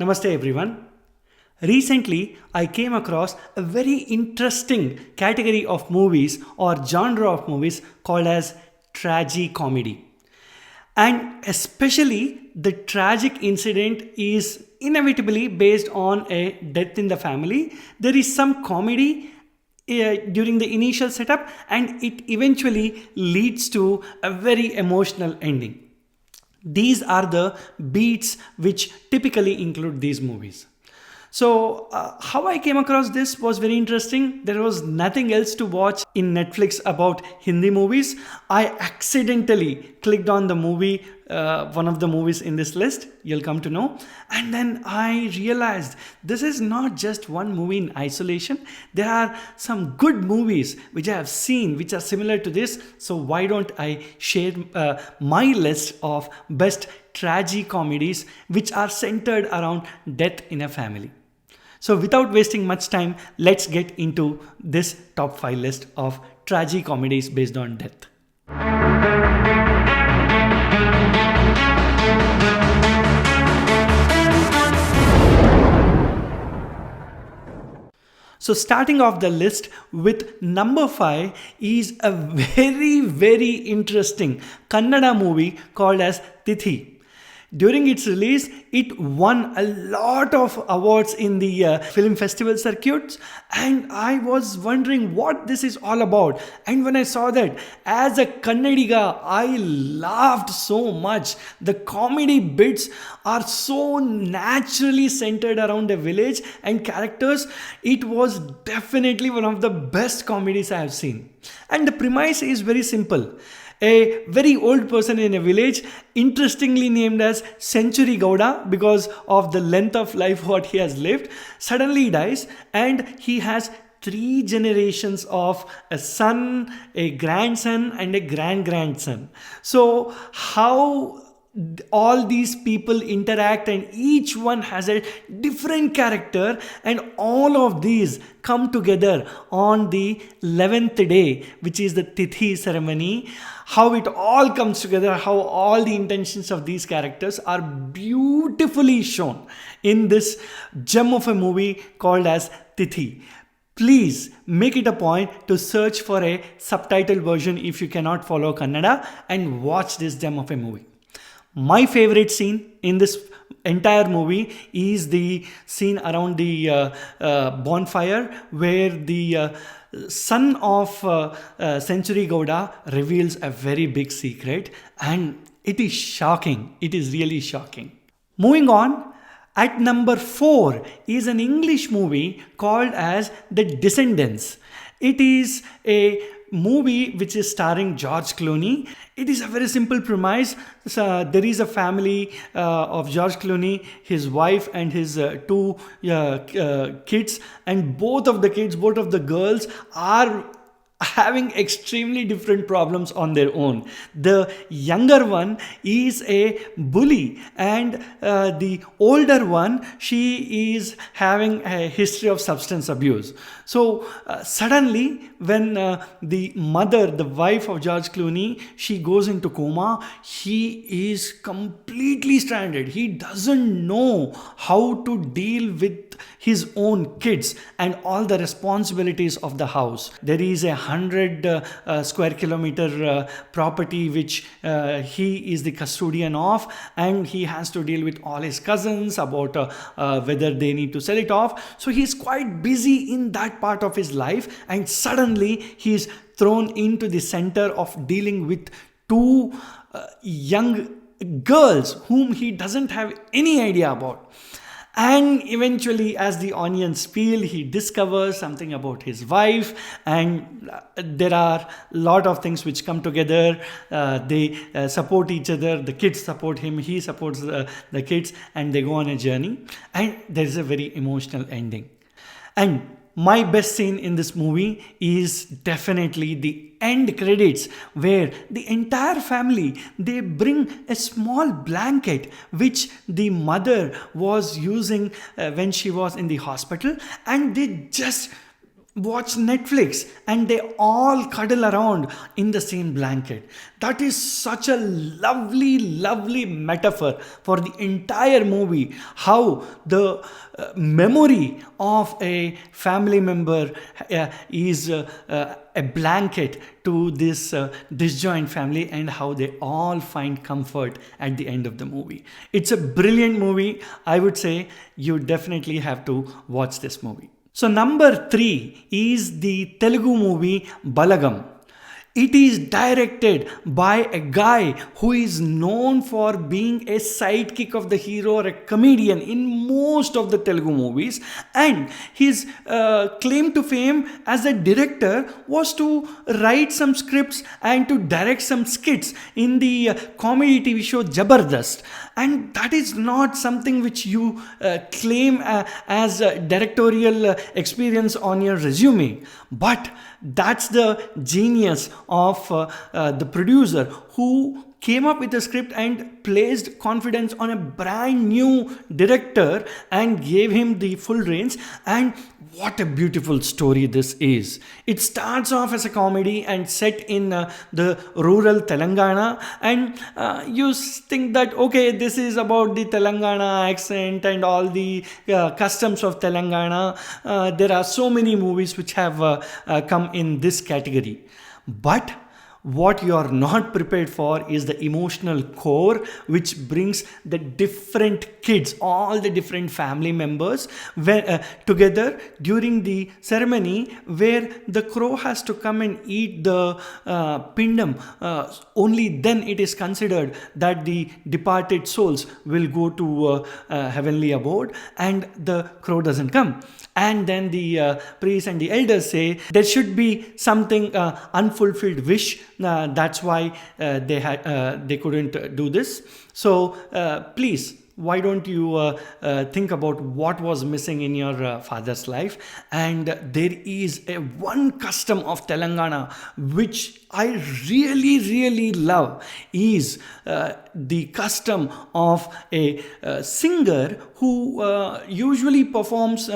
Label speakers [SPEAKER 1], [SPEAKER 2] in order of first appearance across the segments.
[SPEAKER 1] Namaste everyone. Recently, I came across a very interesting category of movies or genre of movies called as tragicomedy. And especially the tragic incident is inevitably based on a death in the family. There is some comedy during the initial setup and it eventually leads to a very emotional ending. These are the beats which typically include these movies. So, how I came across this was very interesting. There was nothing else to watch in Netflix about Hindi movies. I accidentally clicked on the movie, one of the movies in this list, you'll come to know. And then I realized this is not just one movie in isolation. There are some good movies which I have seen which are similar to this. So, why don't I share my list of best tragicomedies which are centered around death in a family. So without wasting much time, let's get into this top 5 list of tragicomedies based on death. So starting off the list with number 5 is a very interesting Kannada movie called as Tithi. During its release, it won a lot of awards in the film festival circuits, and I was wondering what this is all about. And when I saw that, as a Kannadiga, I laughed so much. The comedy bits are so naturally centered around a village and characters. It was definitely one of the best comedies I have seen. And the premise is very simple. A very old person in a village, interestingly named as Century Gowda because of the length of life what he has lived, suddenly dies and he has 3 generations of a son, a grandson and a grandson. So how all these people interact and each one has a different character, and all of these come together on the 11th day, which is the Tithi ceremony. How it all comes together, how all the intentions of these characters are beautifully shown in this gem of a movie called as Tithi. Please make it a point to search for a subtitled version if you cannot follow Kannada and watch this gem of a movie. My favorite scene in this entire movie is the scene around the bonfire where the son of Century Gowda reveals a very big secret, and it is shocking. It is really shocking. Moving on, at number 4 is an English movie called as The Descendants. It is a movie which is starring George Clooney. It is a very simple premise. There is a family of George Clooney, his wife and his 2 kids, and both of the girls are having extremely different problems on their own. The younger one is a bully, and the older one, she is having a history of substance abuse. So suddenly when the mother, the wife of George Clooney, she goes into coma, he is completely stranded. He doesn't know how to deal with his own kids and all the responsibilities of the house. There is 100 square kilometer property which he is the custodian of, and he has to deal with all his cousins about whether they need to sell it off. So he's quite busy in that part of his life, and suddenly he is thrown into the center of dealing with 2 young girls whom he doesn't have any idea about. And eventually, as the onions peel, he discovers something about his wife, and there are a lot of things which come together. They support each other. The kids support him. He supports the kids, and they go on a journey. And there is a very emotional ending. And my best scene in this movie is definitely the end credits, where the entire family, they bring a small blanket which the mother was using when she was in the hospital, and they just watch Netflix and they all cuddle around in the same blanket. That is such a lovely, lovely metaphor for the entire movie. How the memory of a family member is a blanket to this disjoint family, and how they all find comfort at the end of the movie. It's a brilliant movie. I would say you definitely have to watch this movie. So number 3 is the Telugu movie Balagam. It is directed by a guy who is known for being a sidekick of the hero or a comedian in most of the Telugu movies, and his claim to fame as a director was to write some scripts and to direct some skits in the comedy TV show Jabardast. And that is not something which you claim as a directorial experience on your resume, but that's the genius of the producer who came up with a script and placed confidence on a brand new director and gave him the full reins. And what a beautiful story this is. It starts off as a comedy and set in the rural Telangana, and you think that okay, this is about the Telangana accent and all the customs of Telangana. There are so many movies which have come in this category, but what you are not prepared for is the emotional core which brings the different kids, all the different family members together during the ceremony, where the crow has to come and eat the pindam. Only then it is considered that the departed souls will go to heavenly abode, and the crow doesn't come. And then the priest and the elders say there should be something unfulfilled wish. That's why they couldn't do this. So please, why don't you think about what was missing in your father's life? And there is one custom of Telangana which I really love, is the custom of a singer who usually performs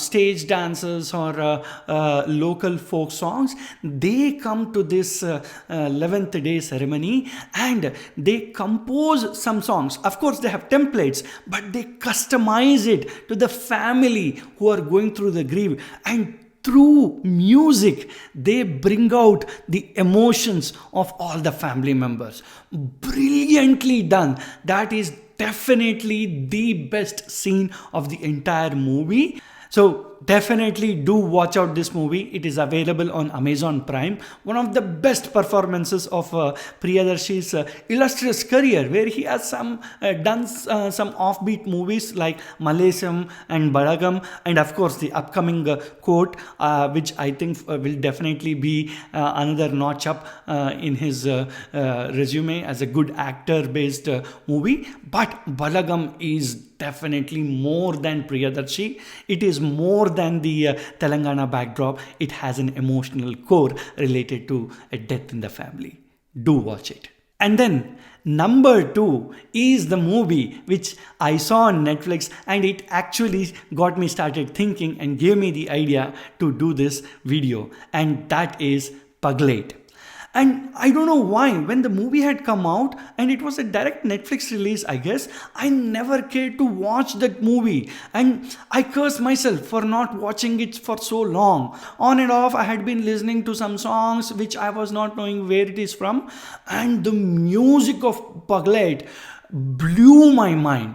[SPEAKER 1] stage dances or local folk songs. They come to this 11th day ceremony and they compose some songs. Of course, they have templates, but they customize it to the family who are going through the grief, and through music they bring out the emotions of all the family members. Brilliantly done. That is definitely the best scene of the entire movie. So definitely do watch out this movie. It is available on Amazon Prime. One of the best performances of Priyadarshi's illustrious career, where he has done some offbeat movies like Malaysiam and Balagam, and of course the upcoming Court, which I think will definitely be another notch up in his resume as a good actor based movie. But Balagam is definitely more than Priyadarshi. It is more than the Telangana backdrop. It has an emotional core related to a death in the family. Do watch it. And then number 2 is the movie which I saw on Netflix, and it actually got me started thinking and gave me the idea to do this video, and that is Paglet. And I don't know why, when the movie had come out and it was a direct Netflix release, I guess, I never cared to watch that movie. And I cursed myself for not watching it for so long. On and off, I had been listening to some songs which I was not knowing where it is from. And the music of Paglet blew my mind.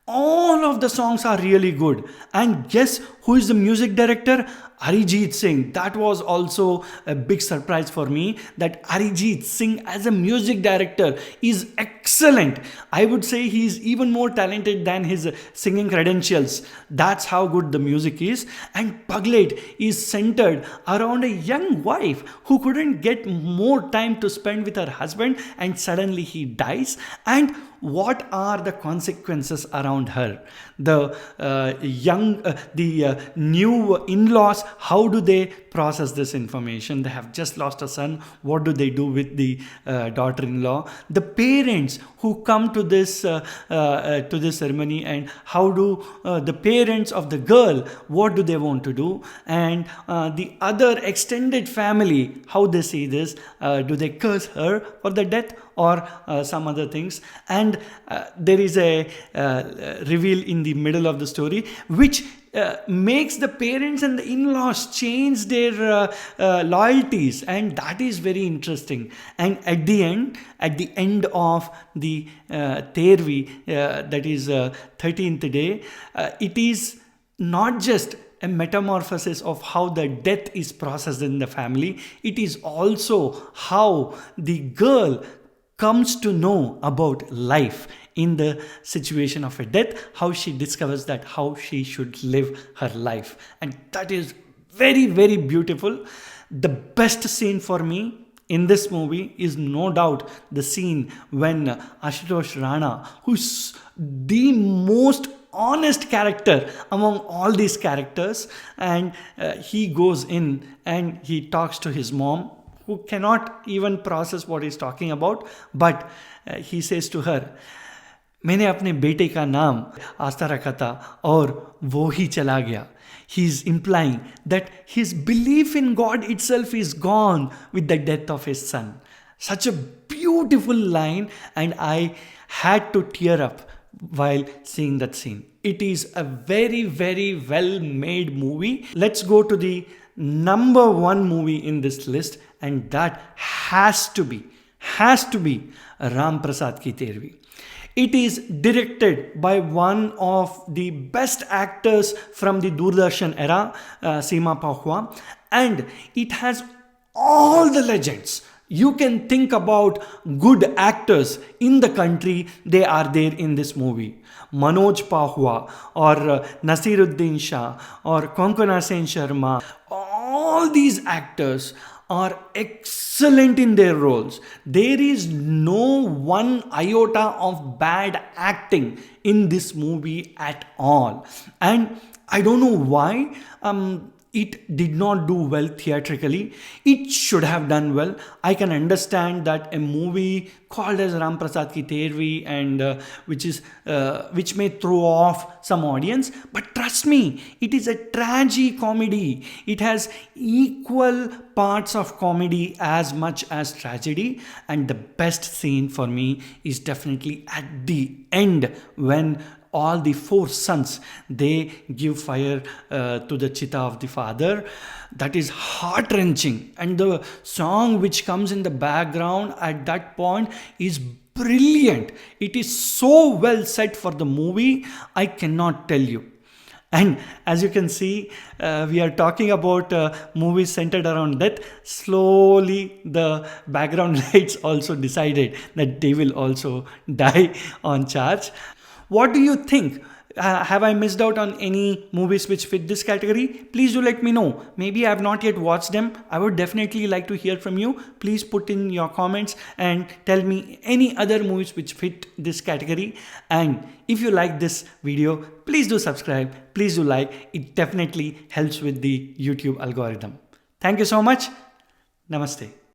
[SPEAKER 1] All of the songs are really good. And guess who is the music director? Arijit Singh. That was also a big surprise for me, that Arijit Singh as a music director is excellent. I would say he is even more talented than his singing credentials. That's how good the music is. And Paglet is centered around a young wife who couldn't get more time to spend with her husband, and suddenly he dies. And what are the consequences around her? The new in-laws how do they process this information? They have just lost a son. What do they do with the daughter-in-law? The parents who come to this ceremony, and how do the parents of the girl, what do they want to do? And the other extended family, how they see this? Do they curse her for the death, or some other things? And there is a reveal in the middle of the story which makes the parents and the in-laws change their loyalties, and that is very interesting. And at the end of the Tervi, that is 13th day, it is not just a metamorphosis of how the death is processed in the family. It is also how the girl comes to know about life in the situation of a death, how she discovers that how she should live her life. And that is very, very beautiful. The best scene for me in this movie is no doubt the scene when Ashutosh Rana, who's the most honest character among all these characters, and he goes in and he talks to his mom, who cannot even process what he's talking about, but he says to her, मैंने अपने बेटे का नाम आस्था रखा था और वो ही चला गया. He is implying that his belief in God itself is gone with the death of his son. Such a beautiful line, and I had to tear up while seeing that scene. It is a very, very well made movie. Let's go to the number one movie in this list, and that has to be Ram Prasad Ki Tervi. It is directed by one of the best actors from the Doordarshan era, Seema Pahwa, and it has all the legends. You can think about good actors in the country, they are there in this movie. Manoj Pahwa or Nasiruddin Shah or Konkona Sen Sharma, all these actors are excellent in their roles. There is no one iota of bad acting in this movie at all. And I don't know why it did not do well theatrically. It should have done well. I can understand that a movie called as Ram Prasad Ki Tervi, and which may throw off some audience, but trust me, it is a tragi-comedy. It has equal parts of comedy as much as tragedy, and the best scene for me is definitely at the end when all the four sons, they give fire to the chitta of the father. That is heart-wrenching, and the song which comes in the background at that point is brilliant. It is so well set for the movie, I cannot tell you. And as you can see, we are talking about movies centered around death. Slowly, the background lights also decided that they will also die on charge. What do you think? Have I missed out on any movies which fit this category? Please do let me know. Maybe I have not yet watched them. I would definitely like to hear from you. Please put in your comments and tell me any other movies which fit this category. And if you like this video, please do subscribe. Please do like. It definitely helps with the YouTube algorithm. Thank you so much. Namaste.